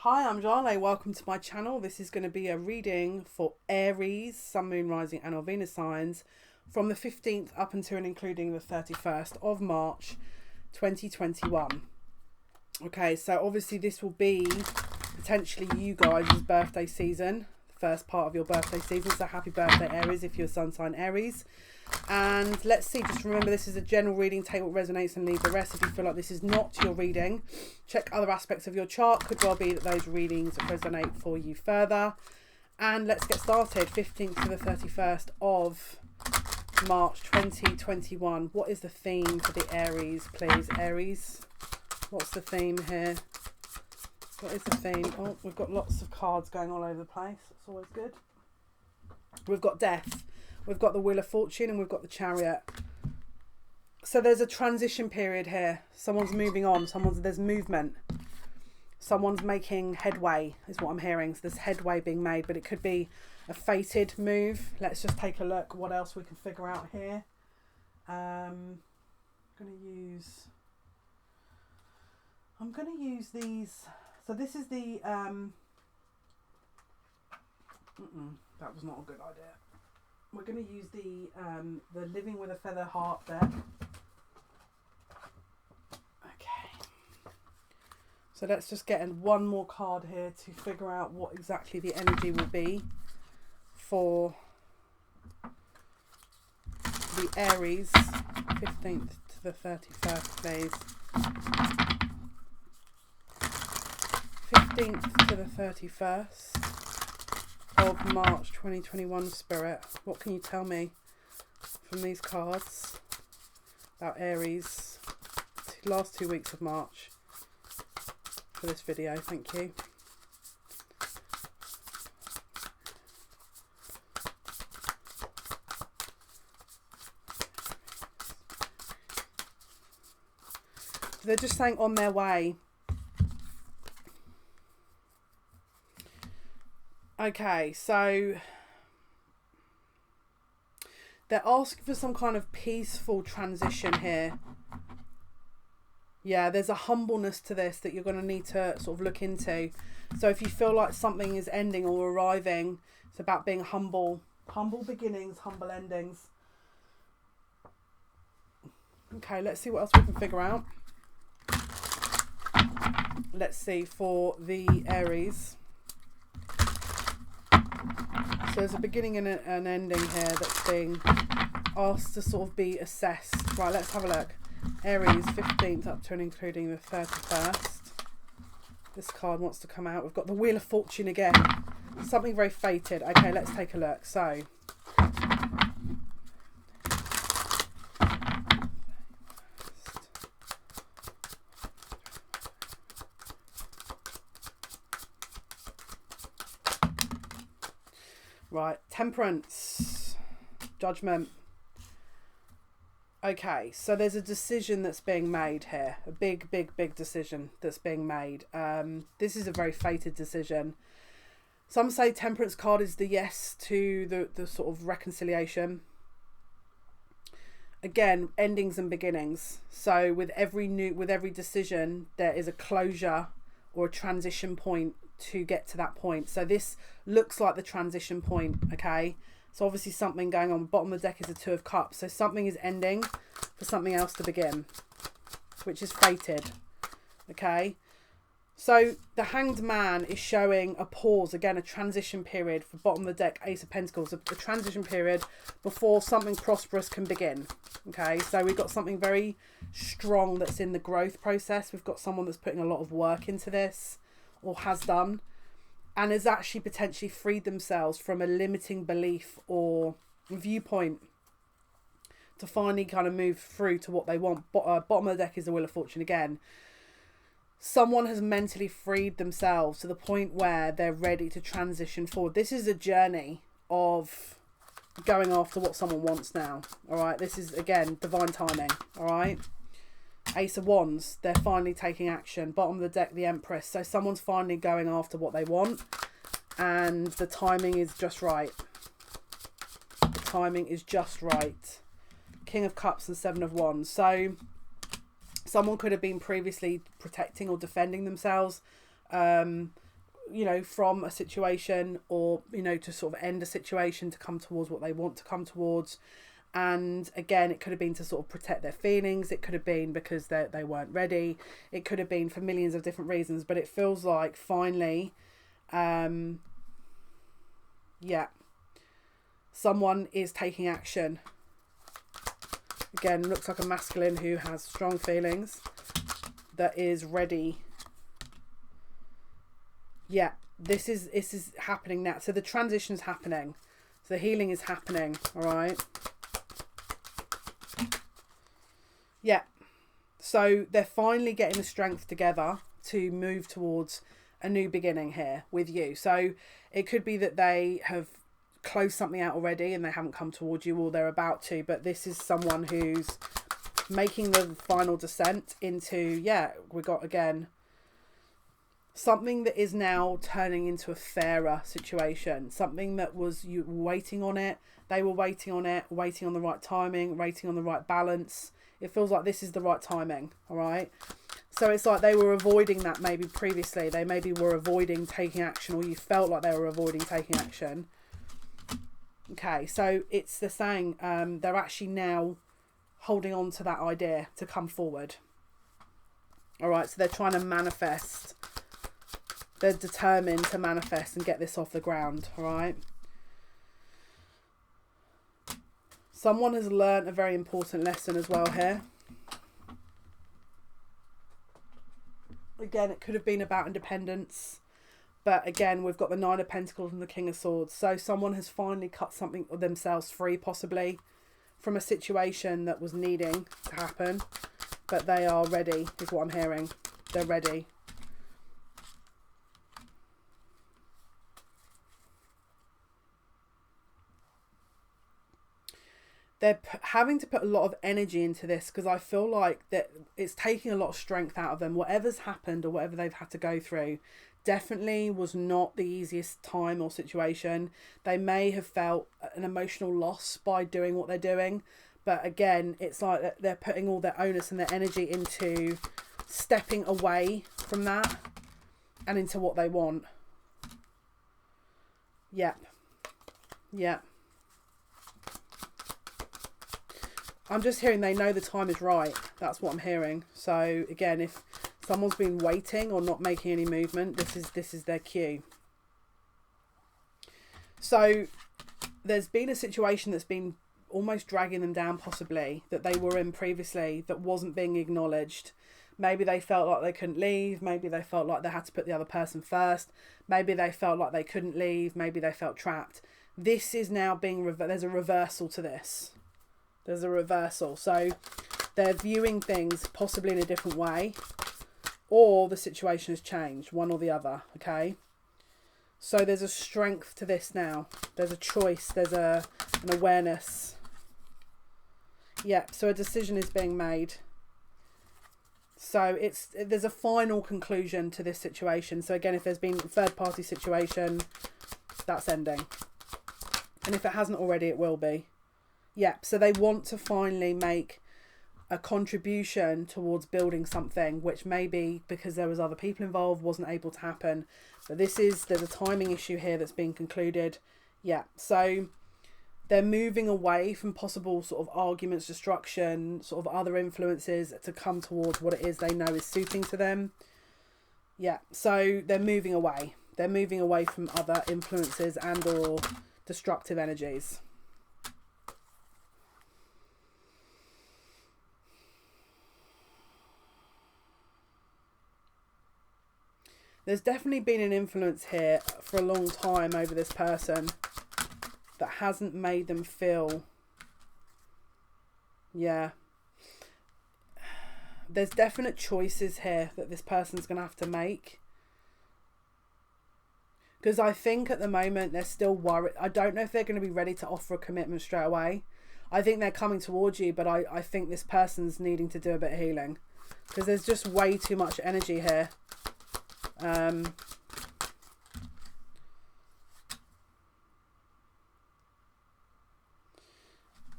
Hi, I'm Jale. Welcome to my channel. This is going to be a reading for Aries, Sun, Moon, Rising and or Venus signs from the 15th up until and including the 31st of March 2021. Okay, so obviously this will be potentially you guys' birthday season, the first part of your birthday season. So happy birthday, Aries, if you're sun sign Aries. And let's see, just remember this is a general reading. Take what resonates and leave the rest. If you feel like this is not your reading, check other aspects of your chart. Could well be that those readings resonate for you further. And let's get started. 15th to the 31st of March 2021. What is the theme for the Aries, please? Aries, what's the theme here? What is the theme? Oh, we've got lots of cards going all over the place. It's always good. We've got death. We've got the Wheel of Fortune and we've got the Chariot. So there's a transition period here. Someone's moving on. There's movement. Someone's making headway is what I'm hearing. So there's headway being made, but it could be a fated move. Let's just take a look what else we can figure out here. I'm going to use these. So this is the that was not a good idea. We're going to use the Living with a Feather Heart deck. Okay. So let's just get in one more card here to figure out what exactly the energy will be for the Aries, 15th to the 31st, please. 15th to the 31st. Of March 2021, Spirit. What can you tell me from these cards about Aries, last 2 weeks of March for this video? Thank you. They're just saying on their way. Okay, so they're asking for some kind of peaceful transition here. Yeah, there's a humbleness to this that you're going to need to sort of look into. So if you feel like something is ending or arriving, it's about being humble. Humble beginnings, humble endings. Okay, let's see what else we can figure out. Let's see for the Aries. So there's a beginning and an ending here that's being asked to sort of be assessed. Right, let's have a look. Aries, 15th up to and including the 31st. This card wants to come out. We've got the Wheel of Fortune again. Something very fated. Okay, let's take a look. So, right, Temperance Judgment. Okay, so there's a decision that's being made here. A big decision that's being made. This is a very fated decision. Some say Temperance card is the yes to the sort of reconciliation. Again, endings and beginnings. So with every decision, there is a closure or a transition point to get to that point. So this looks like the transition point. Okay, so obviously something going on. Bottom of the deck is a Two of Cups, so something is ending for something else to begin, which is fated. Okay, so the Hanged Man is showing a pause, again a transition period. For bottom of the deck, Ace of Pentacles, a transition period before something prosperous can begin. Okay, so we've got something very strong that's in the growth process. We've got someone that's putting a lot of work into this, or has done, and has actually potentially freed themselves from a limiting belief or viewpoint to finally kind of move through to what they want. Bottom of the deck is the Wheel of Fortune again. Someone has mentally freed themselves to the point where they're ready to transition forward. This is a journey of going after what someone wants now. All right, this is again divine timing. All right. Ace of Wands, they're finally taking action. Bottom of the deck, the Empress. So someone's finally going after what they want, and the timing is just right. The timing is just right. King of Cups and Seven of Wands. So someone could have been previously protecting or defending themselves. you know, from a situation, or, you know, to sort of end a situation to come towards what they want to come towards. And again, it could have been to sort of protect their feelings. It could have been because they weren't ready. It could have been for millions of different reasons. But it feels like finally, yeah, someone is taking action. Again, looks like a masculine who has strong feelings, that is ready. Yeah, this is happening now. So the transition's happening. So the healing is happening, all right? Yeah. So they're finally getting the strength together to move towards a new beginning here with you. So it could be that they have closed something out already and they haven't come towards you, or they're about to, but this is someone who's making the final descent into, yeah, we got again something that is now turning into a fairer situation, something that was you waiting on it, they were waiting on it, waiting on the right timing, waiting on the right balance. It feels like this is the right timing, all right? So it's like they were avoiding that maybe previously. They maybe were avoiding taking action, or you felt like they were avoiding taking action. Okay, so it's the saying, they're actually now holding on to that idea to come forward. All right, so they're trying to manifest. They're determined to manifest and get this off the ground, all right? Someone has learned a very important lesson as well here. Again, it could have been about independence. But again, we've got the Nine of Pentacles and the King of Swords. So someone has finally cut something of themselves free, possibly, from a situation that was needing to happen. But they are ready, is what I'm hearing. They're ready. They're having to put a lot of energy into this, because I feel like that it's taking a lot of strength out of them. Whatever's happened or whatever they've had to go through definitely was not the easiest time or situation. They may have felt an emotional loss by doing what they're doing. But again, it's like they're putting all their onus and their energy into stepping away from that and into what they want. Yep. Yep. I'm just hearing they know the time is right. That's what I'm hearing. So again, if someone's been waiting or not making any movement, this is their cue. So there's been a situation that's been almost dragging them down, possibly, that they were in previously, that wasn't being acknowledged. Maybe they felt like they couldn't leave. Maybe they felt like they had to put the other person first. Maybe they felt like they couldn't leave. Maybe they felt trapped. This is now being, there's a reversal to this. There's a reversal. So they're viewing things possibly in a different way, or the situation has changed, one or the other, okay? So there's a strength to this now. There's a choice. There's an awareness. Yeah, so a decision is being made. So there's a final conclusion to this situation. So again, if there's been a third-party situation, that's ending. And if it hasn't already, it will be. Yeah, so they want to finally make a contribution towards building something, which maybe because there was other people involved wasn't able to happen. But there's a timing issue here that's being concluded. Yeah, so they're moving away from possible sort of arguments, destruction, sort of other influences, to come towards what it is they know is suiting to them. Yeah, so they're moving away. They're moving away from other influences and or destructive energies. There's definitely been an influence here for a long time over this person that hasn't made them feel, yeah. There's definite choices here that this person's going to have to make. Because I think at the moment they're still worried. I don't know if they're going to be ready to offer a commitment straight away. I think they're coming towards you, but I think this person's needing to do a bit of healing. Because there's just way too much energy here.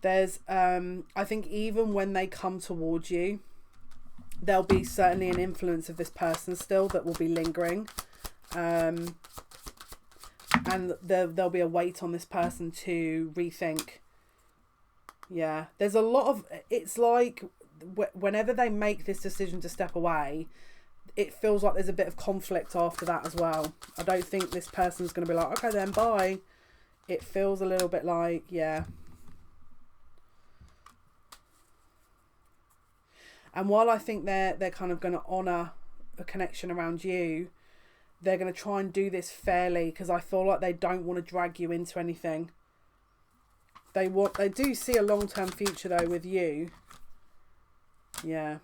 There's I think even when they come towards you, there'll be certainly an influence of this person still that will be lingering. And there'll be a weight on this person to rethink. Yeah, there's a lot of, it's like whenever they make this decision to step away, it feels like there's a bit of conflict after that as well. I don't think this person's going to be like, okay then, bye. It feels a little bit like, yeah. And while I think they're kind of going to honour a connection around you, they're going to try and do this fairly, because I feel like they don't want to drag you into anything. They do see a long-term future though with you. Yeah.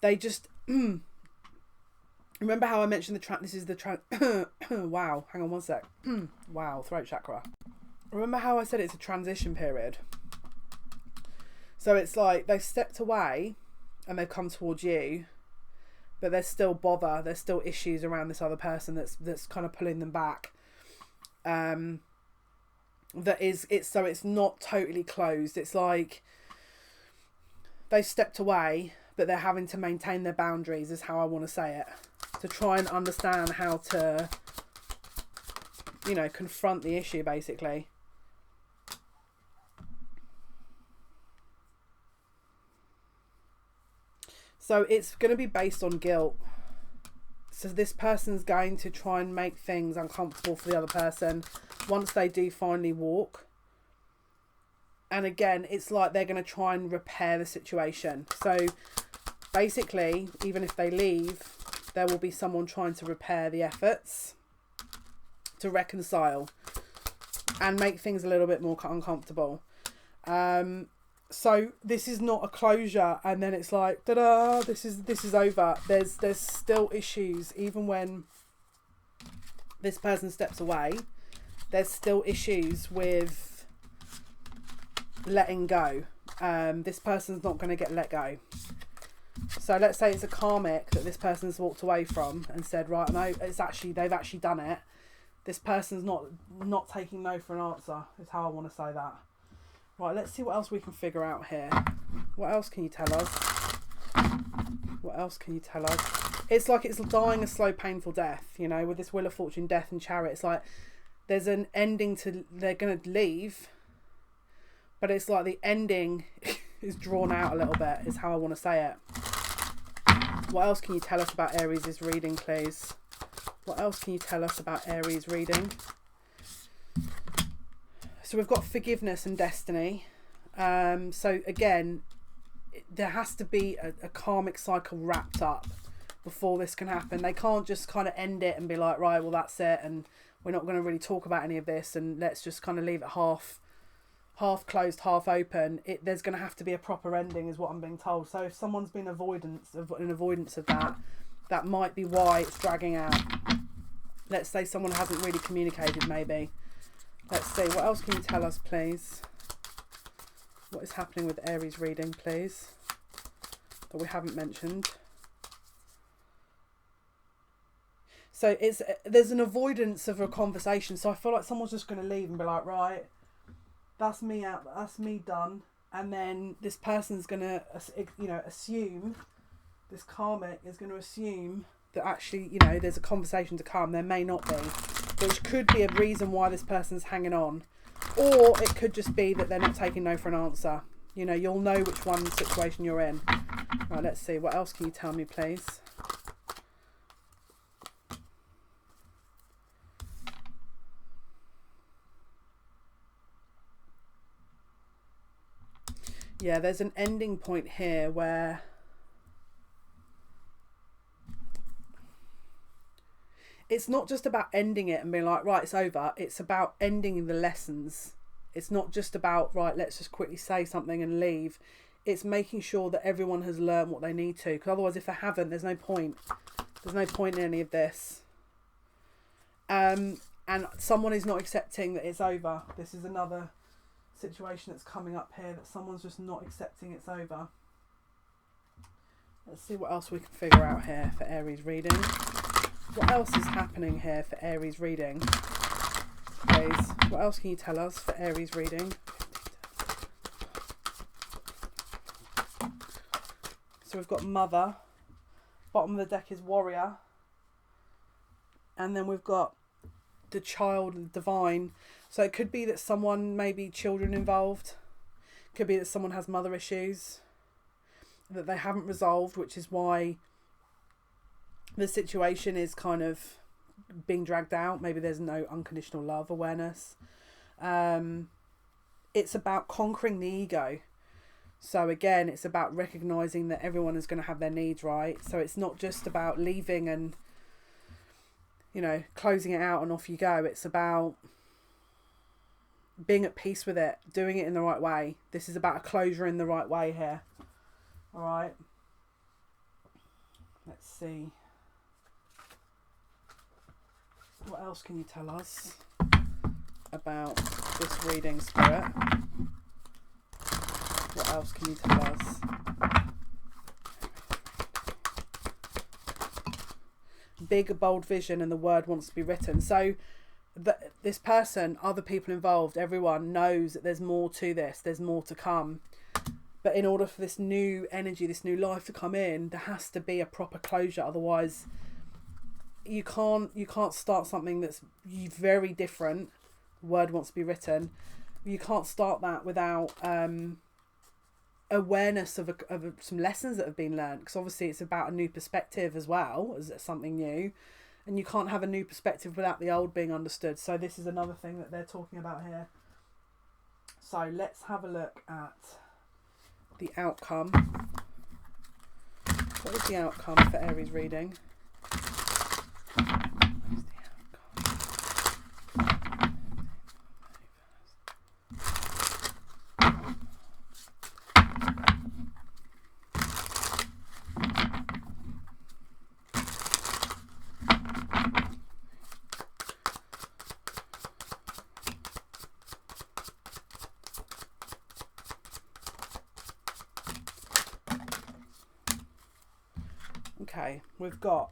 They just remember how I mentioned this is the wow, hang on one sec. Wow, throat chakra. Remember how I said it's a transition period? So it's like they've stepped away and they've come towards you, but there's still bother, there's still issues around this other person that's kind of pulling them back. So it's not totally closed. It's like they've stepped away, but they're having to maintain their boundaries, is how I want to say it, to try and understand how to, you know, confront the issue basically. So it's going to be based on guilt. So this person's going to try and make things uncomfortable for the other person once they do finally walk. And again, it's like they're going to try and repair the situation. So basically, even if they leave, there will be someone trying to repair the efforts, to reconcile and make things a little bit more uncomfortable. So this is not a closure and then it's like, ta-da, this is over. There's still issues. Even when this person steps away, there's still issues with letting go. This person's not going to get let go. So let's say it's a karmic that this person's walked away from and said, right, no, they've actually done it. This person's not taking no for an answer, is how I want to say that. Right, let's see what else we can figure out here. What else can you tell us? What else can you tell us? It's like it's dying a slow, painful death, you know, with this Wheel of Fortune, Death and Chariot. It's like there's an ending to, they're going to leave, but it's like the ending is drawn out a little bit, is how I want to say it. What else can you tell us about Aries' reading, please? What else can you tell us about Aries reading? So we've got forgiveness and destiny. So again, there has to be a karmic cycle wrapped up before this can happen. They can't just kind of end it and be like, right, well, that's it, and we're not going to really talk about any of this, and let's just kind of leave it half closed, half open. There's going to have to be a proper ending, is what I'm being told. So if someone's been in avoidance of that, that might be why it's dragging out. Let's say someone hasn't really communicated, maybe. Let's see, what else can you tell us, please? What is happening with Aries reading, please, that we haven't mentioned? So there's an avoidance of a conversation. So I feel like someone's just going to leave and be like, right, that's me out, that's me done. And then this person's going to, you know, assume, this karmic is going to assume that actually, you know, there's a conversation to come. There may not be, which could be a reason why this person's hanging on. Or it could just be that they're not taking no for an answer. You know, you'll know which one situation you're in. Right, let's see. What else can you tell me, please? Yeah, there's an ending point here where it's not just about ending it and being like, right, it's over. It's about ending the lessons. It's not just about, right, let's just quickly say something and leave. It's making sure that everyone has learned what they need to. Because otherwise, if they haven't, there's no point. There's no point in any of this. And someone is not accepting that it's over. This is another situation that's coming up here, that someone's just not accepting it's over. Let's see what else we can figure out here for Aries reading. What else is happening here for Aries reading, please? What else can you tell us for Aries reading? So we've got Mother. Bottom of the deck is Warrior. And then we've got the child and the divine. So it could be that someone, maybe children involved. Could be that someone has mother issues that they haven't resolved, which is why the situation is kind of being dragged out. Maybe there's no unconditional love awareness. It's about conquering the ego. So again, it's about recognizing that everyone is going to have their needs, right? So it's not just about leaving and, you know, closing it out and off you go. It's about being at peace with it, doing it in the right way. This is about a closure in the right way here. All right. Let's see. What else can you tell us about this reading, Spirit? What else can you tell us? Big, bold vision, and the word wants to be written. So this person, other people involved, everyone knows that there's more to this. There's more to come. But in order for this new energy, this new life to come in, there has to be a proper closure. Otherwise, you can't start something that's very different. Word wants to be written. You can't start that without awareness of some lessons that have been learned, because obviously it's about a new perspective as well as something new, and you can't have a new perspective without the old being understood. So this is another thing that they're talking about here. So let's have a look at the outcome. What is the outcome for Aries reading? Okay, we've got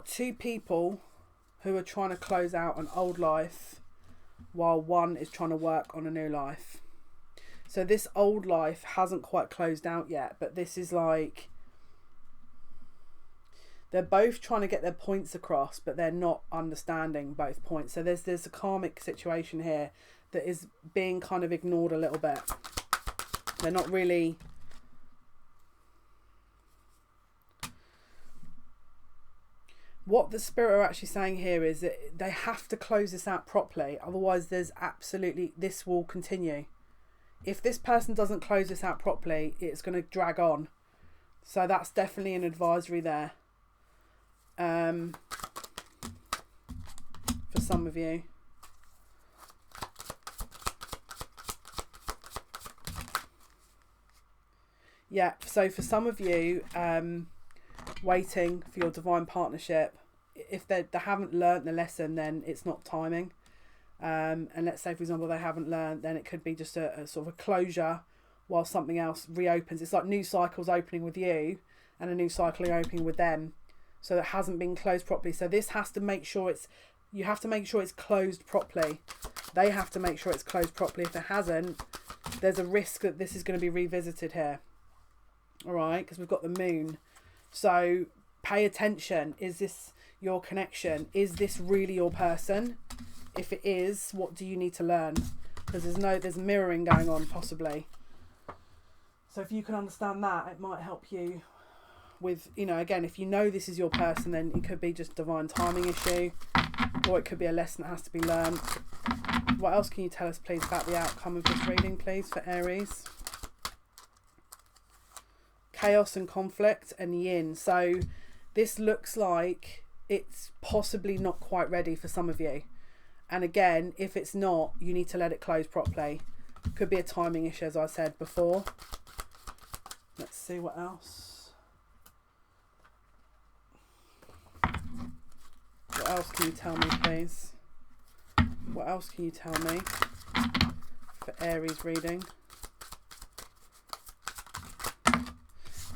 two people who are trying to close out an old life while one is trying to work on a new life. So this old life hasn't quite closed out yet, but this is like they're both trying to get their points across, but they're not understanding both points. So there's a karmic situation here that is being kind of ignored a little bit. They're not really... What the Spirit are actually saying here is that they have to close this out properly. Otherwise, this will continue. If this person doesn't close this out properly, it's going to drag on. So that's definitely an advisory there. For some of you. Yeah, so for some of you, waiting for your divine partnership, if they haven't learnt the lesson, then it's not timing. And let's say, for example, they haven't learnt, then it could be just a sort of a closure while something else reopens. It's like new cycles opening with you and a new cycle opening with them. So that hasn't been closed properly. So this has to make sure you have to make sure it's closed properly. They have to make sure it's closed properly. If it hasn't, there's a risk that this is going to be revisited here. All right, because we've got the moon. So pay attention. Is this your connection? Is this really your person? If it is, what do you need to learn? Because there's mirroring going on possibly. So if you can understand that, it might help you with, you know, again, if you know this is your person, then it could be just divine timing issue, or it could be a lesson that has to be learned. What else can you tell us, please, about the outcome of this reading, please, for Aries? Chaos and conflict and yin. So this looks like it's possibly not quite ready for some of you. And again, if it's not, you need to let it close properly. Could be a timing issue, as I said before. Let's see what else. What else can you tell me, please? What else can you tell me for Aries reading?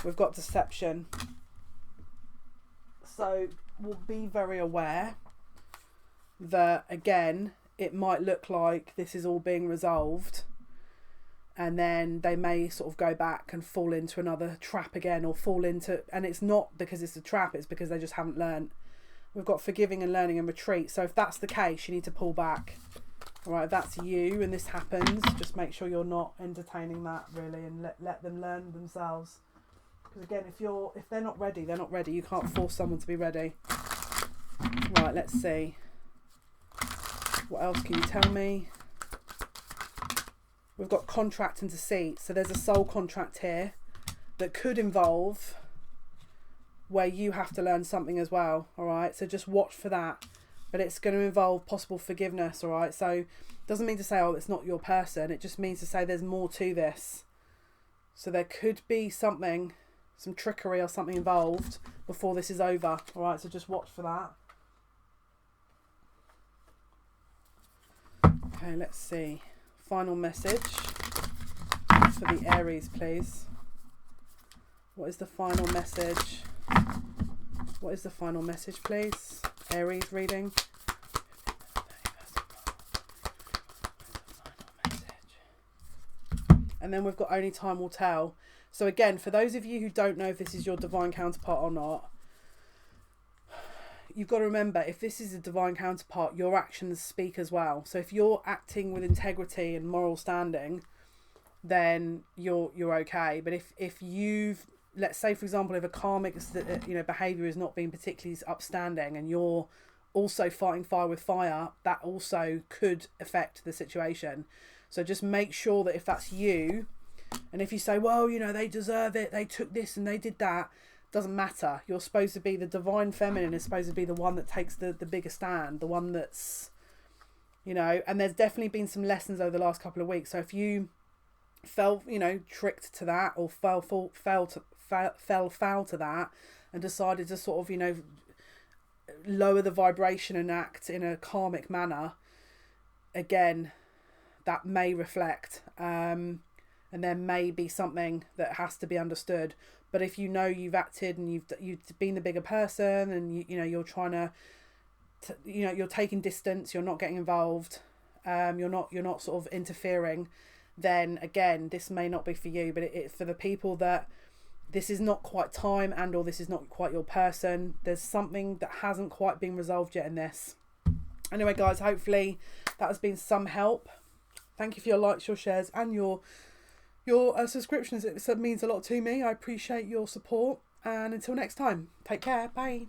We've got deception. So we'll be very aware that, again, it might look like this is all being resolved, and then they may sort of go back and fall into another trap again, or fall into, and it's not because it's a trap, it's because they just haven't learned. We've got forgiving and learning and retreat. So if that's the case, you need to pull back. All right, if that's you and this happens, just make sure you're not entertaining that, really, and let them learn themselves. Because again, if they're not ready, they're not ready. You can't force someone to be ready. Right, let's see. What else can you tell me? We've got contract and deceit. So there's a soul contract here that could involve where you have to learn something as well. All right, so just watch for that. But it's going to involve possible forgiveness. All right, so it doesn't mean to say, oh, it's not your person. It just means to say there's more to this. So there could be something, some trickery or something involved before this is over. All right, so just watch for that. Okay, let's see. Final message for the Aries, please. What is the final message? What is the final message, please? Aries reading. And then we've got only time will tell. So again, for those of you who don't know if this is your divine counterpart or not, you've got to remember, if this is a divine counterpart, your actions speak as well. So if you're acting with integrity and moral standing, then you're okay. But if you've, let's say for example, if a karmic behavior is not being particularly upstanding, and you're also fighting fire with fire, that also could affect the situation. So just make sure that if that's you, and if you say, well, they deserve it, they took this and they did that, doesn't matter. You're supposed to be, the divine feminine is supposed to be the one that takes the bigger stand, the one that's, and there's definitely been some lessons over the last couple of weeks. So if you fell, tricked to that, or fell foul to that, and decided to sort of, lower the vibration and act in a karmic manner, again, that may reflect, and there may be something that has to be understood. But if you've acted and you've been the bigger person, and you're trying to you're taking distance, you're not getting involved, you're not sort of interfering, then again, this may not be for you. But it for the people that this is not quite time, and or this is not quite your person, there's something that hasn't quite been resolved yet in this. Anyway, guys, hopefully that has been some help. Thank you for your likes, your shares, and your subscriptions. It means a lot to me. I appreciate your support. And until next time, take care. Bye.